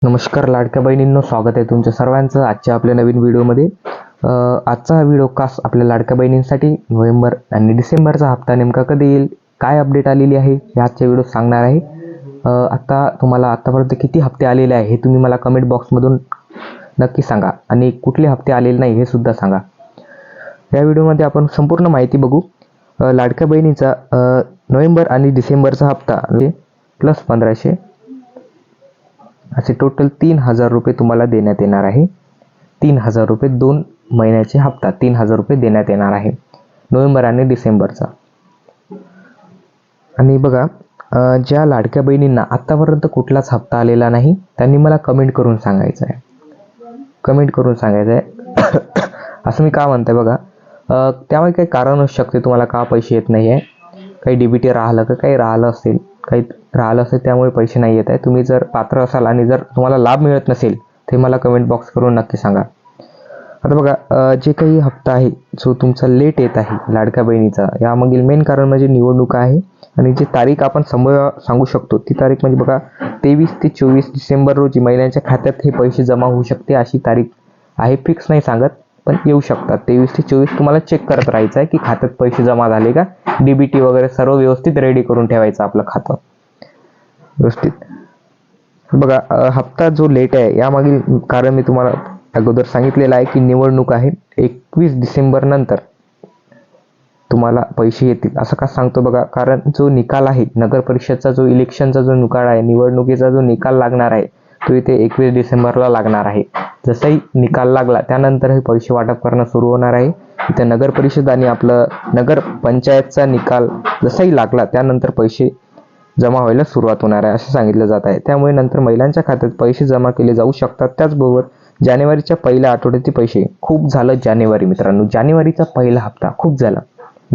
नमस्कार लाडक्या बहिणींनो, स्वागत आहे तुमच्या सर्वांचं आजच्या आपल्या नवीन व्हिडिओमध्ये। आजचा हा व्हिडिओ खास आपल्या लाडक्या बहिणींसाठी नोव्हेंबर आणि डिसेंबरचा हप्ता नेमका कधी येईल, काय अपडेट आलेली आहे हे आजच्या व्हिडिओ सांगणार आहे। आता तुम्हाला आतापर्यंत किती हप्ते आलेले आहे हे तुम्ही मला कमेंट बॉक्समधून नक्की सांगा आणि कुठले हप्ते आलेले नाही हे सुद्धा सांगा। या व्हिडिओमध्ये आपण संपूर्ण माहिती बघू। लाडक्या बहिणीचा नोव्हेंबर आणि डिसेंबरचा हप्ता म्हणजे प्लस 1500 असे टोटल 3000 रुपये तुम्हाला देण्यात येणार आहे। 3000 रुपये 2 महिन्याचे हप्ता 3000 रुपये देण्यात येणार आहे नोव्हेंबर आणि डिसेंबरचा। आणि बघा, ज्या लाडक्या बहिणींना आतापर्यंत कुठलाच हप्ता आलेला नाही त्यांनी मला कमेंट करून सांगायचं आहे, कमेंट करून सांगायचं आहे। असं मी का म्हणतोय बघा, त्यामुळे काही कारण असू शकते तुम्हाला का पैसे येत नाही आहे, काही डीबीटी राहिलं का काही राहिलं असेल, काही राहिलं असेल त्यामुळे पैसे नाही येत आहे। तुम्ही जर पात्र असाल आणि जर तुम्हाला लाभ मिळत नसेल ते मला कमेंट बॉक्स करून नक्की सांगा। आता बघा, जे काही हप्ता आहे जो तुमचा लेट येत आहे लाडक्या बहिणीचा, यामागील मेन कारण म्हणजे निवडणुका आहे। आणि जी तारीख आपण सांगू शकतो ती तारीख म्हणजे बघा 23 ते 24 डिसेंबर रोजी महिलांच्या खात्यात हे पैसे जमा होऊ शकते अशी तारीख आहे। फिक्स नाही सांगत पण येऊ शकतात। 23 ते 24 तुम्हाला चेक करत राहायचं आहे की खात्यात पैसे जमा झाले का, डीबीटी वगैरे सर्व व्यवस्थित रेडी करून ठेवायचं आपलं खातं व्यवस्थित। बघा, हप्ता जो लेट आहे यामागील कारण मी तुम्हाला अगोदर सांगितलेलं आहे की निवडणूक आहे। 21 डिसेंबर नंतर तुम्हाला पैसे येतील असं का सांगतो बघा, कारण जो निकाल आहे नगर परिषदचा, जो इलेक्शनचा जो निकाल आहे, निवडणुकीचा जो निकाल लागणार आहे तो इथे 21 डिसेंबरला लागणार आहे। जसंही निकाल लागला त्यानंतर हे पैसे वाटप करणं सुरू होणार आहे। इथे नगर परिषद आणि आपलं नगर पंचायतचा निकाल जसंही लागला त्यानंतर पैसे जमा व्हायला सुरुवात होणार आहे असं सांगितलं जात आहे। त्यामुळे नंतर महिलांच्या खात्यात पैसे जमा केले जाऊ शकतात। त्याचबरोबर जानेवारीच्या पहिल्या आठवड्याचे पैसे खूप झालं। जानेवारी मित्रांनो, जानेवारीचा पहिला हप्ता खूप झाला,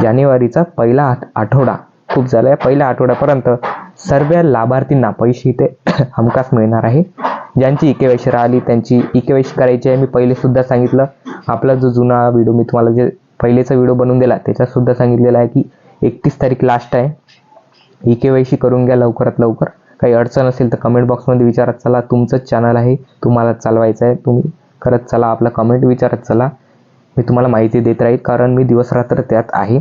जानेवारीचा पहिला आठवडा खूप झाला। या पहिल्या आठवड्यापर्यंत सर्व लाभार्थींना पैसे इथे हमखास मिळणार आहे। ज्यांची ई-केवायसी राहिली त्यांची ई-केवायसी करायची आहे। मी पहिले सुद्धा सांगितलं, आपला जो जुना व्हिडिओ मी तुम्हाला जे पहिलेचा व्हिडिओ बनवून दिला त्याच्यात सुद्धा सांगितलेलं आहे की 31 तारीख लास्ट आहे, ई-केवायसी करून घ्या लवकरात लवकर। काही अडचण असेल तर कमेंट बॉक्समध्ये विचारत चला, तुमचंच चॅनल आहे, तुम्हाला चालवायचं आहे, तुम्ही करत चला, आपला कमेंट विचारत चला, मी तुम्हाला माहिती देत राहील। कारण मी दिवस रात्र त्यात आहे,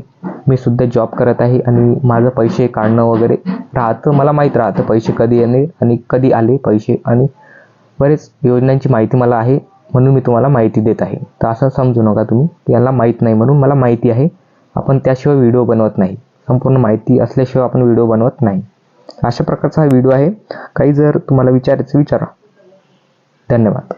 मी सुद्धा जॉब करत आहे आणि माझं पैसे काढणं वगैरे राहतं, मला माहीत राहतं पैसे कधी येणे आणि कधी आले पैसे, आणि बरेच योजनांची माहिती मला आहे म्हणून मी तुम्हाला माहिती देत आहे। तर असं समजू नका तुम्ही की यांना माहीत नाही म्हणून, मला माहिती आहे, आपण त्याशिवाय व्हिडिओ बनवत नाही, संपूर्ण माहिती असल्याशिवाय आपण व्हिडिओ बनवत नाही। अशा प्रकारचा हा व्हिडिओ आहे, काही जर तुम्हाला विचारायचं विचारा। धन्यवाद।